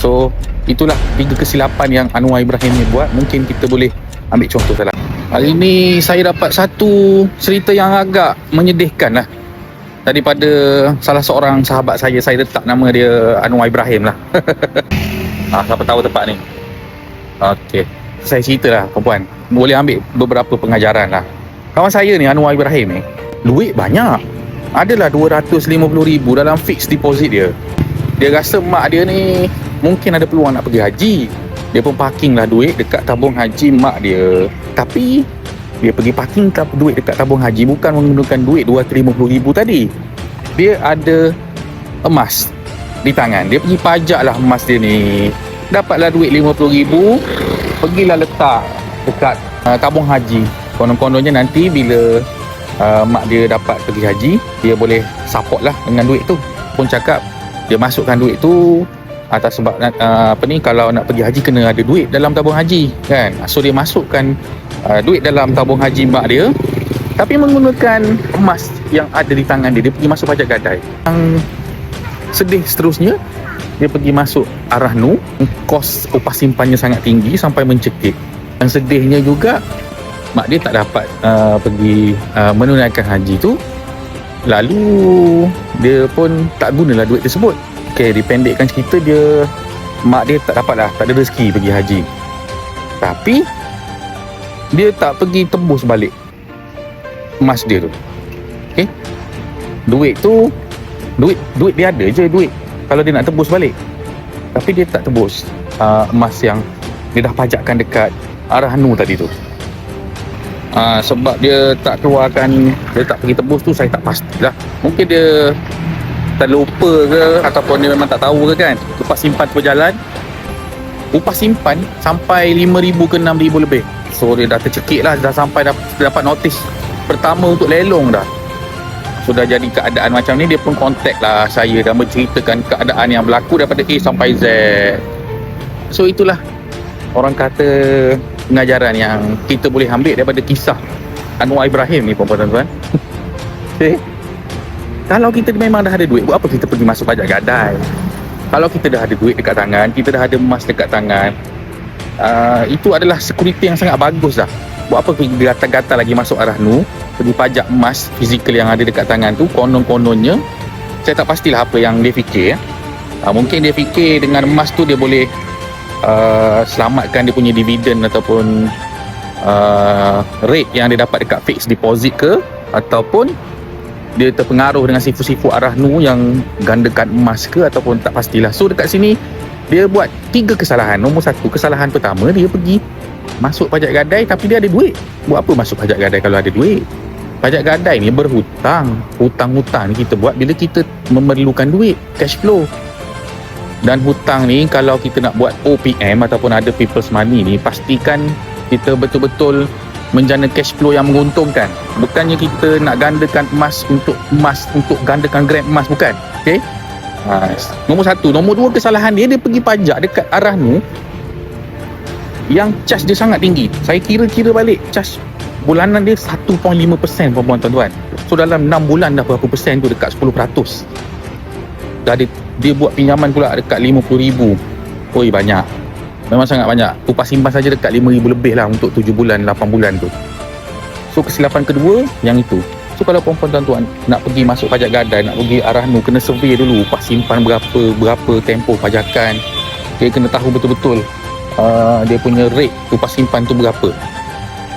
So itulah 3 kesilapan yang Anwar Ibrahim ni buat. Mungkin kita boleh ambil contoh salah. Hari ni saya dapat satu cerita yang agak menyedihkan lah, daripada salah seorang sahabat saya letak nama dia Anwar Ibrahim lah. Siapa tahu tempat ni. Okey, saya cerita lah perempuan, boleh ambil beberapa pengajaran lah. Kawan saya ni Anwar Ibrahim ni, duit banyak, adalah 250,000 dalam fixed deposit dia. Dia rasa mak dia ni mungkin ada peluang nak pergi haji. Dia pun parking lah duit dekat tabung haji mak dia. Tapi dia pergi parking duit dekat tabung haji bukan menggunakan duit 250,000 tadi. Dia ada emas di tangan. Dia pergi pajak lah emas dia ni. Dapatlah duit 50,000, pergilah letak dekat tabung haji. Konon-kononnya nanti bila mak dia dapat pergi haji, dia boleh support lah dengan duit tu. Pun cakap dia masukkan duit tu atas sebab kalau nak pergi haji kena ada duit dalam tabung haji kan. So dia masukkan duit dalam tabung haji mak dia, tapi menggunakan emas yang ada di tangan dia. Dia pergi masuk pajak gadai. Yang sedih seterusnya, dia pergi masuk Arahnu, kos upah simpannya sangat tinggi sampai mencekik. Yang sedihnya juga, mak dia tak dapat pergi menunaikan haji tu. Lalu dia pun tak gunalah duit tersebut. Okey, dipendekkan cerita, mak dia tak ada rezeki pergi haji. Tapi dia tak pergi tebus balik emas dia tu. Okey. Duit dia ada je duit kalau dia nak tebus balik. Tapi dia tak tebus emas yang dia dah pajakkan dekat Arahnu tadi tu. Sebab dia tak keluarkan, dia tak pergi tebus tu, saya tak pastilah. Mungkin dia terlupa ke, ataupun dia memang tak tahu ke kan. Upah simpan tu berjalan, upah simpan sampai 5,000 ke 6,000 lebih. So dia dah tercekik lah, dah sampai dapat notis pertama untuk lelong dah. So dah jadi keadaan macam ni, dia pun contact lah saya dan menceritakan keadaan yang berlaku daripada A sampai Z. So itulah orang kata pengajaran yang kita boleh ambil daripada kisah Anwar Ibrahim ni, puan-puan. Okay. Kalau kita memang dah ada duit, buat apa kita pergi masuk pajak gadai? Kalau kita dah ada duit dekat tangan, kita dah ada emas dekat tangan, itu adalah security yang sangat bagus dah. Buat apa pergi gatal-gatal lagi masuk Arahnu, pergi pajak emas fizikal yang ada dekat tangan tu. Konon-kononnya, saya tak pastilah apa yang dia fikir. Mungkin dia fikir dengan emas tu dia boleh selamatkan dia punya dividen ataupun rate yang dia dapat dekat fixed deposit ke, ataupun dia terpengaruh dengan sifu-sifu Arahnu yang gandakan emas ke, ataupun tak pastilah. So dekat sini dia buat 3 kesalahan. Nombor 1, kesalahan pertama, dia pergi masuk pajak gadai tapi dia ada duit. Buat apa masuk pajak gadai kalau ada duit? Pajak gadai ni berhutang. Hutang-hutang ni kita buat bila kita memerlukan duit, cash flow. Dan hutang ni kalau kita nak buat OPM ataupun ada people's money ni, pastikan kita betul-betul menjana cash flow yang menguntungkan. Bukannya kita nak gandakan emas untuk gandakan gram emas, bukan. Okey. Nombor 1. Nombor 2, kesalahan dia pergi pajak dekat Arahnu yang charge dia sangat tinggi. Saya kira-kira balik, charge bulanan dia 1.5%, puan-puan tuan-tuan. So dalam 6 bulan dah berapa persen tu, dekat 10%. Dah dia buat pinjaman pula dekat 50,000. Oi, banyak. Memang sangat banyak. Upah simpan saja dekat 5,000 lebih lah untuk 7 bulan, 8 bulan tu. So kesilapan kedua yang itu. So kalau perempuan tuan-tuan nak pergi masuk pajak gadai, nak pergi Arahnu, kena survey dulu upah simpan berapa tempoh pajakan. Dia kena tahu betul-betul dia punya rate upah simpan tu berapa.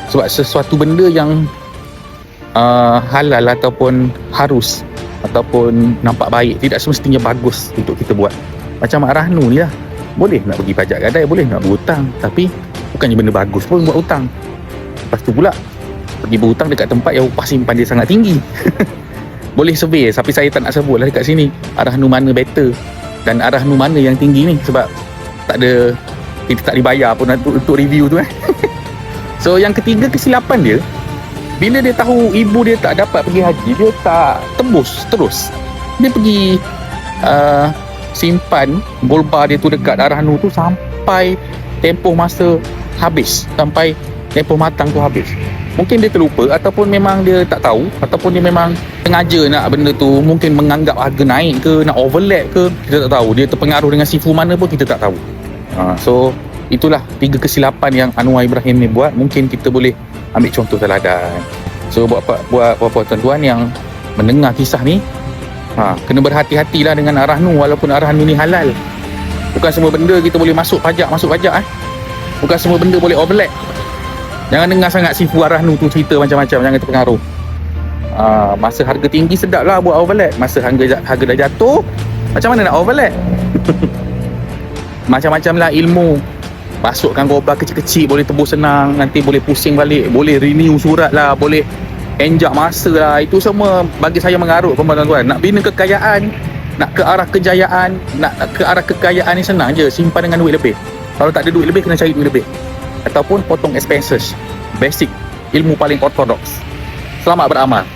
Sebab sesuatu benda yang halal ataupun harus ataupun nampak baik tidak semestinya bagus untuk kita buat. Macam Arahnu ni lah, boleh nak pergi pajak gadai, boleh nak berhutang, tapi bukannya benda bagus pun buat hutang. Lepas tu pula pergi berhutang dekat tempat yang upah simpan dia sangat tinggi. Boleh survey, tapi saya tak nak sebut lah dekat sini Arahnu mana better dan Arahnu mana yang tinggi ni, sebab kita tak dibayar pun untuk review tu. So yang ketiga, kesilapan dia, bila dia tahu ibu dia tak dapat pergi haji, dia tak tembus terus. Dia pergi simpan gold bar dia tu dekat Arahnu tu sampai tempoh masa habis, sampai tempoh matang tu habis. Mungkin dia terlupa, ataupun memang dia tak tahu, ataupun dia memang sengaja nak benda tu, mungkin menganggap harga naik ke, nak overlap ke, kita tak tahu. Dia terpengaruh dengan sifu mana pun kita tak tahu. So itulah 3 kesilapan yang Anwar Ibrahim ni buat. Mungkin kita boleh ambil contoh teladan. So buat tuan-tuan yang mendengar kisah ni, kena berhati-hatilah dengan Arahnu, walaupun Arahnu ni halal. Bukan semua benda kita boleh masuk pajak. Bukan semua benda boleh overlap. Jangan dengar sangat sifu Arahnu tu cerita macam-macam, jangan terpengaruh. Masa harga tinggi sedap lah buat overlap. Masa harga dah jatuh, macam mana nak overlap? Macam-macam lah ilmu. Masukkan global kecil-kecil boleh tebus senang, nanti boleh pusing balik, boleh renew surat lah, boleh enjak masa lah. Itu semua bagi saya mengarut, tuan-tuan. Nak bina kekayaan, nak ke arah kejayaan, nak ke arah kekayaan ni senang je, simpan dengan duit lebih. Kalau tak ada duit lebih, kena cari duit lebih, ataupun potong expenses. Basic ilmu paling ortodoks. Selamat beramal.